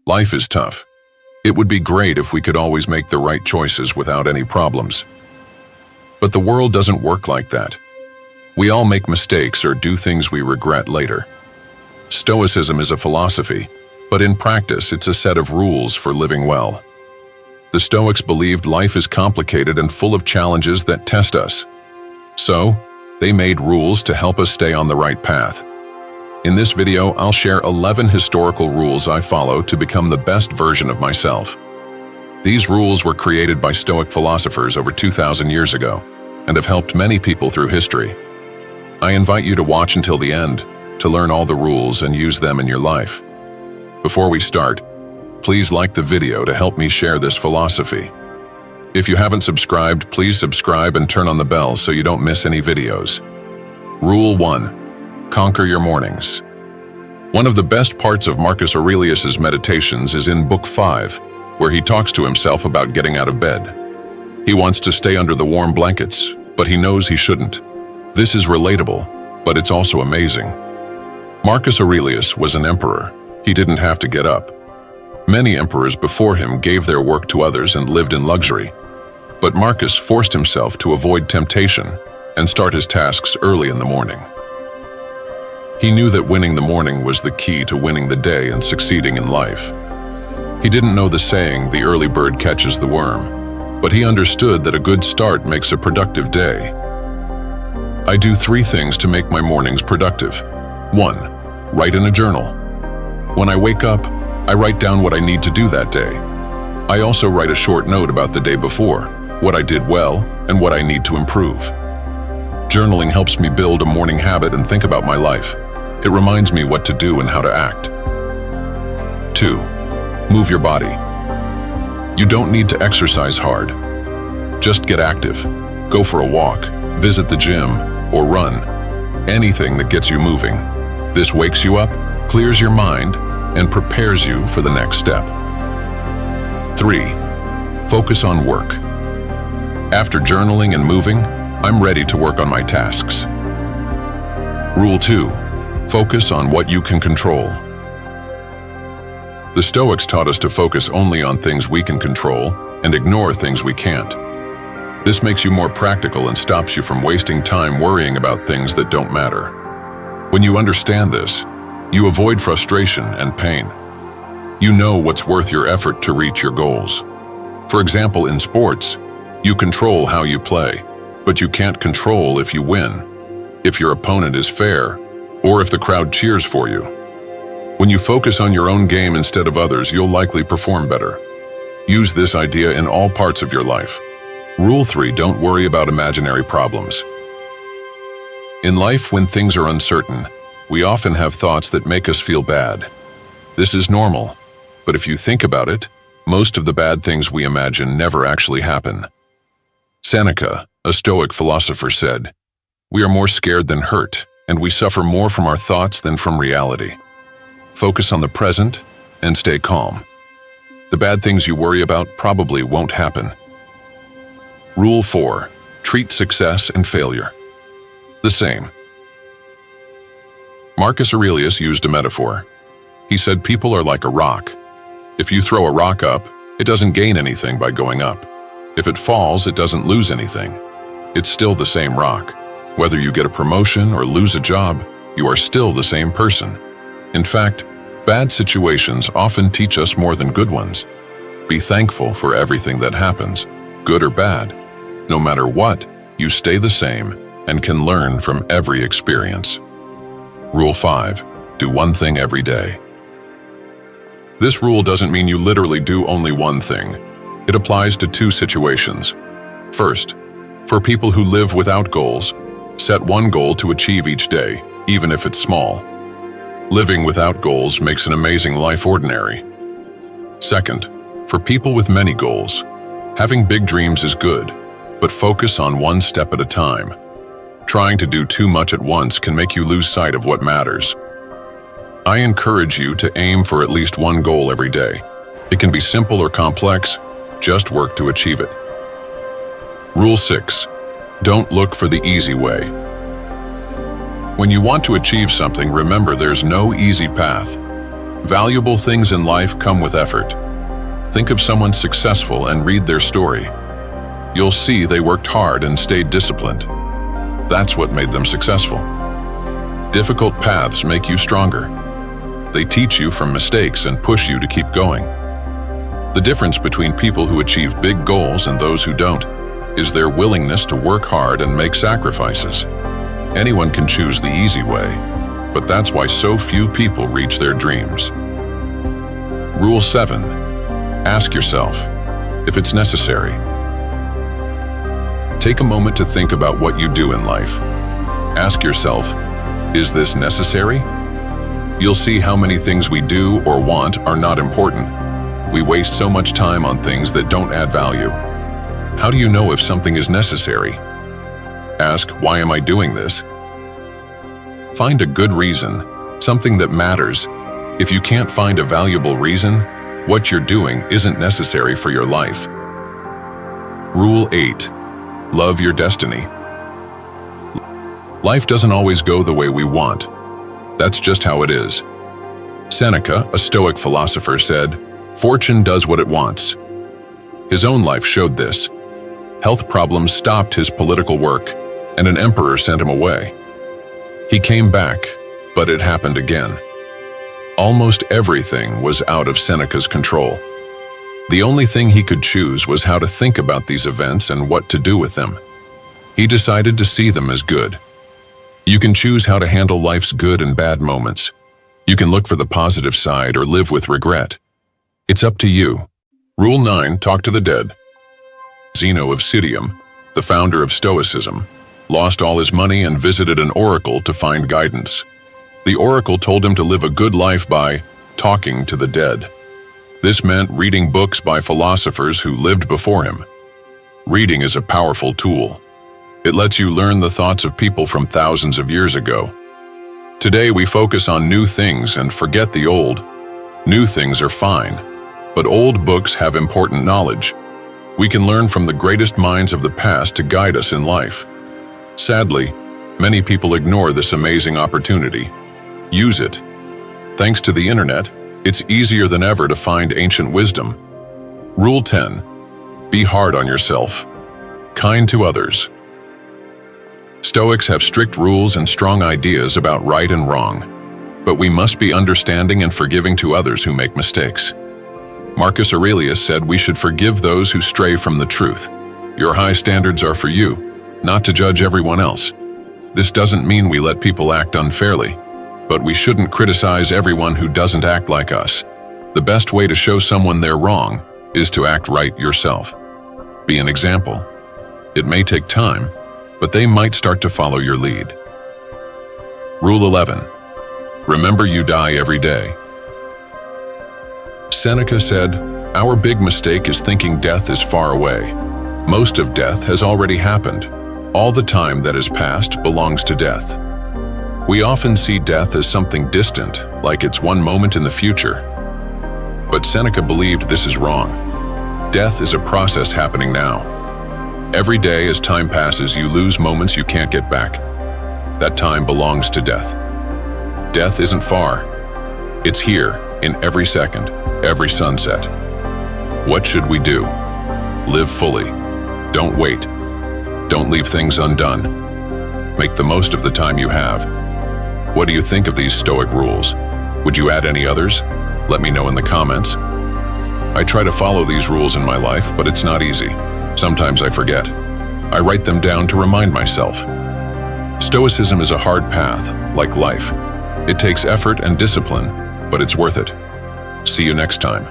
Life is tough. It would be great if we could always make the right choices without any problems. But the world doesn't work like that. We all make mistakes or do things we regret later. Stoicism is a philosophy, but in practice it's a set of rules for living well. The Stoics believed life is complicated and full of challenges that test us. So, they made rules to help us stay on the right path. In this video, I'll share 11 historical rules I follow to become the best version of myself. These rules were created by Stoic philosophers over 2,000 years ago and have helped many people through history. I invite you to watch until the end to learn all the rules and use them in your life. Before we start, please like the video to help me share this philosophy. If you haven't subscribed, please subscribe and turn on the bell so you don't miss any videos. Rule 1. Conquer your mornings. One of the best parts of Marcus Aurelius's Meditations is in Book 5, where he talks to himself about getting out of bed. He wants to stay under the warm blankets, but he knows he shouldn't. This is relatable, but it's also amazing. Marcus Aurelius was an emperor. He didn't have to get up. Many emperors before him gave their work to others and lived in luxury. But Marcus forced himself to avoid temptation and start his tasks early in the morning. He knew that winning the morning was the key to winning the day and succeeding in life. He didn't know the saying, "The early bird catches the worm," but he understood that a good start makes a productive day. I do 3 things to make my mornings productive. 1. Write in a journal. When I wake up, I write down what I need to do that day. I also write a short note about the day before, what I did well, and what I need to improve. Journaling helps me build a morning habit and think about my life. It reminds me what to do and how to act. 2. Move your body. You don't need to exercise hard. Just get active. Go for a walk, visit the gym, or run. Anything that gets you moving. This wakes you up, clears your mind, and prepares you for the next step. 3. Focus on work. After journaling and moving, I'm ready to work on my tasks. Rule 2. Focus on what you can control. The Stoics taught us to focus only on things we can control and ignore things we can't. This makes you more practical and stops you from wasting time worrying about things that don't matter. When you understand this, you avoid frustration and pain. You know what's worth your effort to reach your goals. For example, in sports, you control how you play, but you can't control if you win, if your opponent is fair, or if the crowd cheers for you. When you focus on your own game instead of others, you'll likely perform better. Use this idea in all parts of your life. Rule 3. Don't worry about imaginary problems. In life, when things are uncertain, we often have thoughts that make us feel bad. This is normal, but if you think about it, most of the bad things we imagine never actually happen. Seneca, a Stoic philosopher, said, "We are more scared than hurt, and we suffer more from our thoughts than from reality." Focus on the present and stay calm. The bad things you worry about probably won't happen. Rule 4. Treat success and failure the same. Marcus Aurelius used a metaphor. He said people are like a rock. If you throw a rock up, it doesn't gain anything by going up. If it falls, it doesn't lose anything. It's still the same rock. Whether you get a promotion or lose a job, you are still the same person. In fact, bad situations often teach us more than good ones. Be thankful for everything that happens, good or bad. No matter what, you stay the same and can learn from every experience. Rule 5. Do one thing every day. This rule doesn't mean you literally do only one thing. It applies to 2 situations. First, for people who live without goals, set one goal to achieve each day, even if it's small. Living without goals makes an amazing life ordinary. Second, for people with many goals, having big dreams is good, but focus on one step at a time. Trying to do too much at once can make you lose sight of what matters. I encourage you to aim for at least one goal every day. It can be simple or complex, just work to achieve it. Rule 6. Don't look for the easy way. When you want to achieve something, remember there's no easy path. Valuable things in life come with effort. Think of someone successful and read their story. You'll see they worked hard and stayed disciplined. That's what made them successful. Difficult paths make you stronger. They teach you from mistakes and push you to keep going. The difference between people who achieve big goals and those who don't is their willingness to work hard and make sacrifices. Anyone can choose the easy way, but that's why so few people reach their dreams. Rule 7. Ask yourself if it's necessary. Take a moment to think about what you do in life. Ask yourself, is this necessary? You'll see how many things we do or want are not important. We waste so much time on things that don't add value. How do you know if something is necessary? Ask, why am I doing this? Find a good reason, something that matters. If you can't find a valuable reason, what you're doing isn't necessary for your life. Rule 8. Love your destiny. Life doesn't always go the way we want. That's just how it is. Seneca, a Stoic philosopher, said, "Fortune does what it wants." His own life showed this. Health problems stopped his political work, and an emperor sent him away. He came back, but it happened again. Almost everything was out of Seneca's control. The only thing he could choose was how to think about these events and what to do with them. He decided to see them as good. You can choose how to handle life's good and bad moments. You can look for the positive side or live with regret. It's up to you. Rule 9. Talk to the dead. Zeno of Citium, the founder of Stoicism, lost all his money and visited an oracle to find guidance. The oracle told him to live a good life by talking to the dead. This meant reading books by philosophers who lived before him. Reading is a powerful tool. It lets you learn the thoughts of people from thousands of years ago. Today we focus on new things and forget the old. New things are fine, but old books have important knowledge. We can learn from the greatest minds of the past to guide us in life. Sadly, many people ignore this amazing opportunity. Use it. Thanks to the internet, it's easier than ever to find ancient wisdom. Rule 10. Be hard on yourself. Kind to others. Stoics have strict rules and strong ideas about right and wrong, but we must be understanding and forgiving to others who make mistakes. Marcus Aurelius said we should forgive those who stray from the truth. Your high standards are for you, not to judge everyone else. This doesn't mean we let people act unfairly, but we shouldn't criticize everyone who doesn't act like us. The best way to show someone they're wrong is to act right yourself. Be an example. It may take time, but they might start to follow your lead. Rule 11. Remember you die every day. Seneca said, "Our big mistake is thinking death is far away. Most of death has already happened. All the time that has passed belongs to death." We often see death as something distant, like it's one moment in the future. But Seneca believed this is wrong. Death is a process happening now. Every day as time passes, you lose moments you can't get back. That time belongs to death. Death isn't far. It's here, in every second, every sunset. What should we do? Live fully. Don't wait. Don't leave things undone. Make the most of the time you have. What do you think of these Stoic rules? Would you add any others? Let me know in the comments. I try to follow these rules in my life, but it's not easy. Sometimes I forget. I write them down to remind myself. Stoicism is a hard path, like life. It takes effort and discipline, but it's worth it. See you next time.